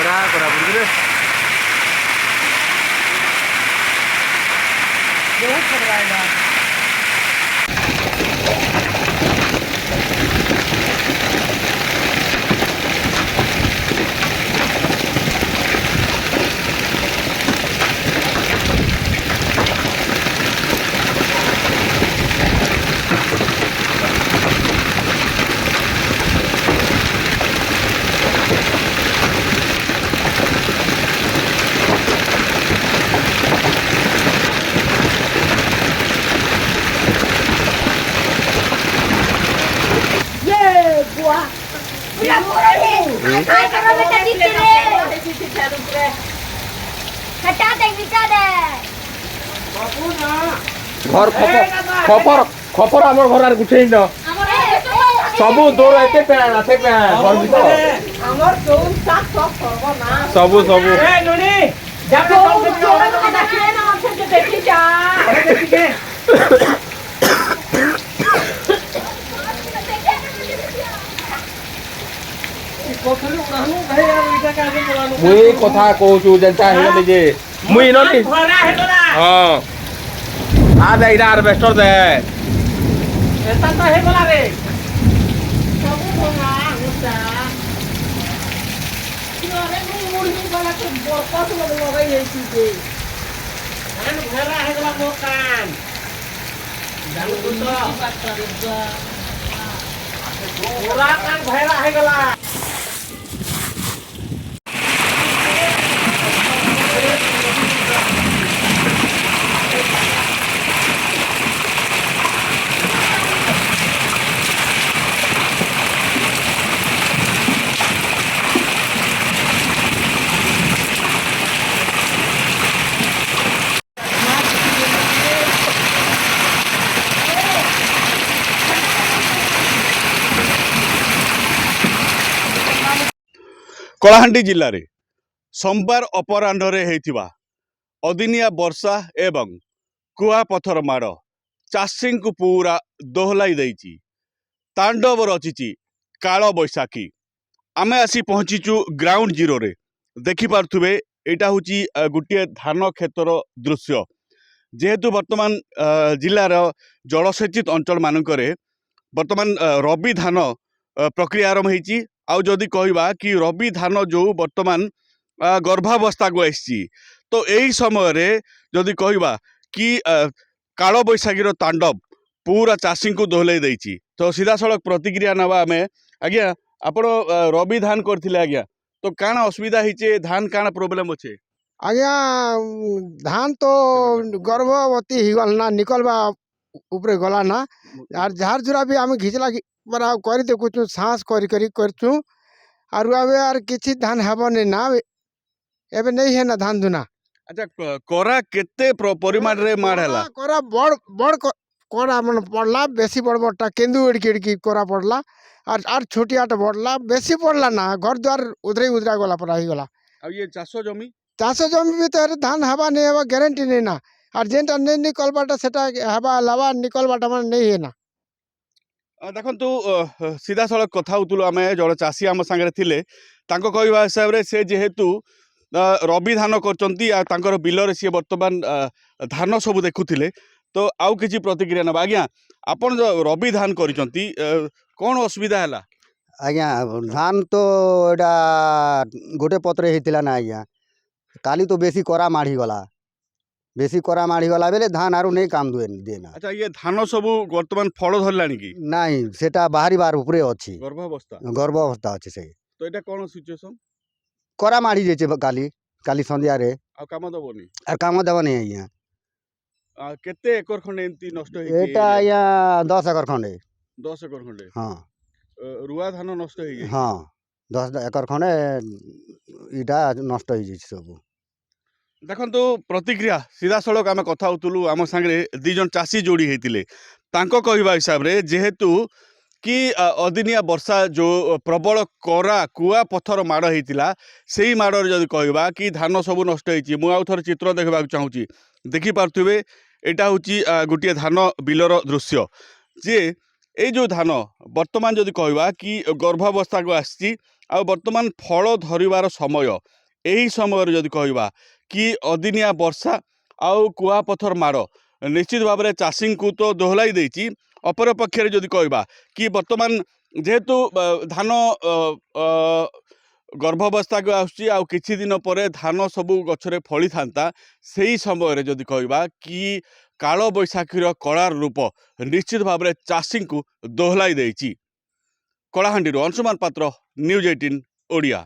ଖରା କୋରାପୁଟରେ ବହୁତ ଖରା ଏଇଟା। घर खपर खपर आम घर गुठे न सबू दौड़ एते पैन आते पैन घर भीतर सबू सबू मुई कथा कहूँ जेनता है जे मुई नटी हां आ दे इरा हार्वेस्टर दे ऐसा तो है बोला रे सब भंगा होता अरे मुर्गी वाला के बरकत लगे ये चीज अन घरा है वाला मकान जान तो बात कर बोला कान भैरा है गला कलाहांडी जिले में सोमवार अपराह्न होइथिबा अदिनिया वर्षा एवं कुआपथर माड़ चाषी को पूरा दोहलाई देइछि। तांडव रचिछि काल बैशाखी। आमे आसी पहुंचीचु ग्राउंड जीरो रे। देखि पार्थुबे एटा होची गुटिए धान खेतर दृश्य। जेहेतु वर्तमान जिलार जलसेचित अंचल मानकरे वर्तमान रबी धान प्रक्रिया आरंभ होइछि। आउ जदि कहवा कि रबी धान जो वर्तमान गर्भावस्था को आसी तो यही समय रे जदि कहवा कि काल बैशाखीर तांडव पूरा चाषी को दोहलाई देइछि। तो सीधा सड़क प्रतिक्रिया नवा आमे आज्ञा आपण रबी धान करथिले आज्ञा तो काण असुविधा हिचे धान काण प्रॉब्लम अच्छे आज्ञा धान तो गर्भवती ही गल ना निकलवा ऊपर गला ना यार झार झुरा भी आम घिचला बरा कर देखु सांस करछु आरु आबे यार किछि धान हेबने ना एबे नहीं है ना धान दुना। अच्छा कोरा केते परिमाण रे मार हला कोरा बड़ बड़ कोरा मन पड़ला बेसी बड़ बड़टा केंदु एड़की कोरा पड़ला और छोटियाटा बढ़ला बेसी पड़ला ना घर द्वार उधरा गला पर ही गला। अब ये चाष जमी भी तो धान हवा नहीं हवा गारंटी नहीं ना और जेनटा नहीं निकलबाटा सेटा हवा लवा निकलबाटा मन नहीं है ना। देखु सीधा सड़क कथा होतुलु आमे जड़े चाषी आम सांगे थिले तांको कहवा हिसाब रे से जेहेतु रबी धान करचंती आ तांकर बिलरे सी वर्तमान धान सब देखुथिले तो आउ किछि प्रतिक्रिया नबा। आज्ञा आपण जो रबी धान करिसंती कोन असुविधा हला आज्ञा धान तो एटा गोटे पत्रे हेतिला ना आज्ञा काली तो बेसी करा माढ़ी गला बेसी करा माढ़ी गला बेले धान आरु नहीं काम देना। अच्छा ये धान सब वर्तमान फल धरलानी कि नहीं सेटा बाहरी बार ऊपरे अछि गर्भावस्था अछि से तो एटा कोन सिचुएशन करा माढ़ी जेचे काली काली संध्या रे आ काम दबनी आ काम दबनी आज्ञा केते एकर खंडे एंती नष्ट हे एटा आज्ञा 10 एकर खंडे 10 एकर खंडे हां रुआ धान नष्ट हे हां 10 एकर खंडे इटा नष्ट हे जेछि सब। देखो प्रतिक्रिया सीधा सड़क आम कथा होतुलु आम सांगे दी जन चाषी जोड़ी होते कहवा हिसाब रे जेहेतु कि अदिनिया वर्षा जो प्रबल करा कुआ पथर माड़ होता से माड़ जदि कहवा कि धान सब नष्ट हो आउ थोड़े चित्र देखा चाहूँगी देखिपे यहाँ हूँ गोटे धान बिलर दृश्य जे ये जो धान वर्तमान जदि कहवा कि गर्भावस्था को आसी वर्तमान फल धरबार समय ଏହି ସମୟରେ ଯଦି କହିବା କି ଅଦିନିଆ ବର୍ଷା ଆଉ କୁଆପଥର ମାଡ଼ ନିଶ୍ଚିତ ଭାବରେ ଚାଷୀଙ୍କୁ ତ ଦୋହଲାଇ ଦେଇଛି। ଅପରପକ୍ଷରେ ଯଦି କହିବା କି ବର୍ତ୍ତମାନ ଯେହେତୁ ଧାନ ଗର୍ଭାବସ୍ଥାକୁ ଆସୁଛି ଆଉ କିଛି ଦିନ ପରେ ଧାନ ସବୁ ଗଛରେ ଫଳିଥାନ୍ତା, ସେହି ସମୟରେ ଯଦି କହିବା କି କାଳବୈଶାଖୀର କଳାର ରୂପ ନିଶ୍ଚିତ ଭାବରେ ଚାଷୀଙ୍କୁ ଦୋହଲାଇ ଦେଇଛି। କଳାହାଣ୍ଡିରୁ ଅଂଶୁମାନ ପାତ୍ର, ନ୍ୟୁଜ୍ 18 ଓଡ଼ିଆ।